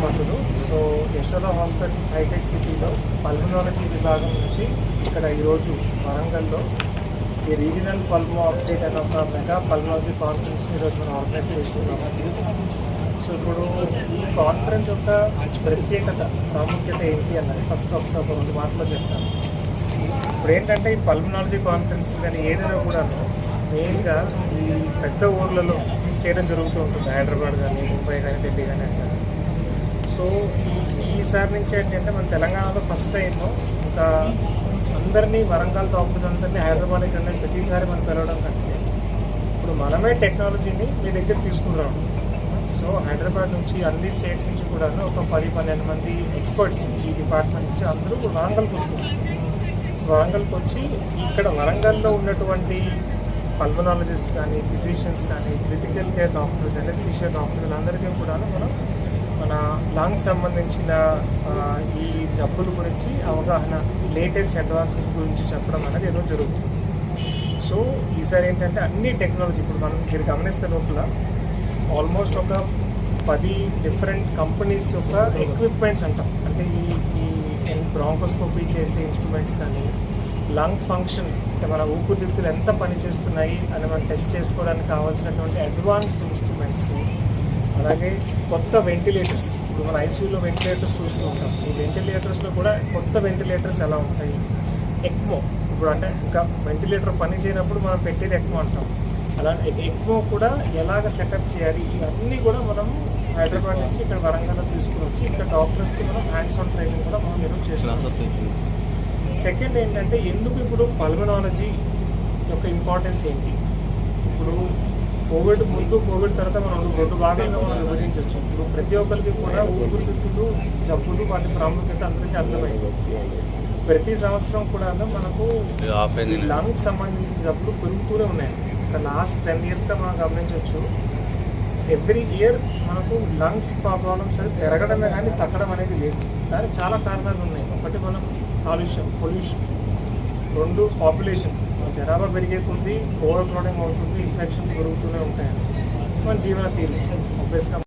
మందులు. So Yashoda hospital hitech సిటీలో pulmonology విభాగం నుంచి ఇక్కడ ఈరోజు వరంగల్లో ఈ రీజనల్ పల్మో అప్డేట్ అనే ఒక మెగా పల్మనాలజీ కాన్ఫరెన్స్ ఈరోజు మనం ఆర్గనైజ్ చేస్తున్నాము. సో ఇప్పుడు ఈ కాన్ఫరెన్స్ యొక్క ప్రత్యేకత ప్రాముఖ్యత ఏంటి అన్నది ఫస్ట్ ఒకసారి ఒక 2 మాటల్లో చెప్తాను. ఇప్పుడు ఏంటంటే ఈ పల్మనాలజీ కాన్ఫరెన్స్ కానీ ఏదైనా కూడా మెయిన్గా ఈ పెద్ద ఊర్లలో చేయడం జరుగుతూ ఉంటుంది. హైదరాబాద్ కానీ, ముంబై కానీ, ఢిల్లీ కానీ అట్లా. సో ఈసారి నుంచి ఏంటంటే మన తెలంగాణలో ఫస్ట్ టైం ఇంకా అందరినీ వరంగల్ డాక్టర్స్ అందరినీ హైదరాబాద్కి అనేది ప్రతిసారి మనం పిలవడం కంటే ఇప్పుడు మనమే టెక్నాలజీని మీ దగ్గర తీసుకున్నాం. సో హైదరాబాద్ నుంచి అన్ని స్టేట్స్ నుంచి కూడా ఒక 10-12 మంది ఎక్స్పర్ట్స్ ఈ డిపార్ట్మెంట్ నుంచి అందరూ వరంగల్కి వస్తున్నారు. సో వరంగల్కి వచ్చి ఇక్కడ వరంగల్లో ఉన్నటువంటి పల్మనాలజిస్ట్ కానీ, ఫిజిషియన్స్ కానీ, critical care doctors, anaesthesia doctors అందరికీ కూడా మనం మన లంగ్స్ సంబంధించిన ఈ జబ్బుల గురించి అవగాహన, లేటెస్ట్ అడ్వాన్సెస్ గురించి చెప్పడం అనేది ఏదో జరుగుతుంది. సో ఈసారి ఏంటంటే అన్ని టెక్నాలజీ ఇప్పుడు మనం మీరు గమనిస్తే లోపల ఆల్మోస్ట్ ఒక 10 డిఫరెంట్ కంపెనీస్ యొక్క ఎక్విప్మెంట్స్ అంటాం. అంటే ఈ బ్రాంకోస్కోపీ చేసే ఇన్స్ట్రుమెంట్స్ కానీ, లంగ్ ఫంక్షన్ అంటే మన ఊపిరితిత్తులు ఎంత పనిచేస్తున్నాయి అని మనం టెస్ట్ చేసుకోవడానికి కావాల్సినటువంటి అడ్వాన్స్డ్ ఇన్స్ట్రుమెంట్స్, అలాగే కొత్త వెంటిలేటర్స్. ఇప్పుడు మన ఐసీయూలో వెంటిలేటర్స్ చూస్తూ ఉంటాం. ఈ వెంటిలేటర్స్లో కూడా కొత్త వెంటిలేటర్స్ ఎలా ఉంటాయి, ఎక్మో ఇప్పుడు అంటే ఇంకా వెంటిలేటర్ పని చేయనప్పుడు మనం పెట్టేది ఎక్మో అంటాం. అలానే ఎక్మో కూడా ఎలాగ సెటప్ చేయాలి, ఇవన్నీ కూడా మనం హైదరాబాద్ నుంచి ఇక్కడ వరంగల్లో తీసుకుని వచ్చి ఇక్కడ డాక్టర్స్కి మనం హ్యాండ్స్ ఆన్ ట్రైనింగ్ కూడా మనం ఈరోజు చేస్తున్నాం. సెకండ్ ఏంటంటే ఎందుకు ఇప్పుడు పల్మనాలజీ యొక్క ఇంపార్టెన్స్ ఏంటి, ఇప్పుడు కోవిడ్ ముందు, కోవిడ్ తర్వాత మనం 2 భాగాలుగా మనం విభజించవచ్చు. ఇప్పుడు ప్రతి ఒక్కరికి కూడా ఊపిరితిత్తులు జబ్బులు వాటి ప్రాముఖ్యత అందరికీ అర్థమైంది. ప్రతి సంవత్సరం కూడా మనకు లంగ్స్ సంబంధించిన జబ్బులు పెరుగుతూనే ఉన్నాయి. ఒక లాస్ట్ 10 ఇయర్స్గా మనం గమనించవచ్చు. ఎవ్రీ ఇయర్ మనకు లంగ్స్ ప్రాబ్లమ్స్ అది పెరగడమే కానీ తగ్గడం అనేది లేదు. దానికి చాలా కారణాలు ఉన్నాయి. ఒకటి మనం కాలుష్యం, పొల్యూషన్. 2 పాపులేషన్, మన జనాభా పెరిగే కొద్దీ ఓవర్ క్రౌడింగ్ అవుతుంది, ఇన్ఫెక్షన్స్ పెరుగుతూనే ఉంటాయి. మన జీవన తీరు ఆబ్వియస్గా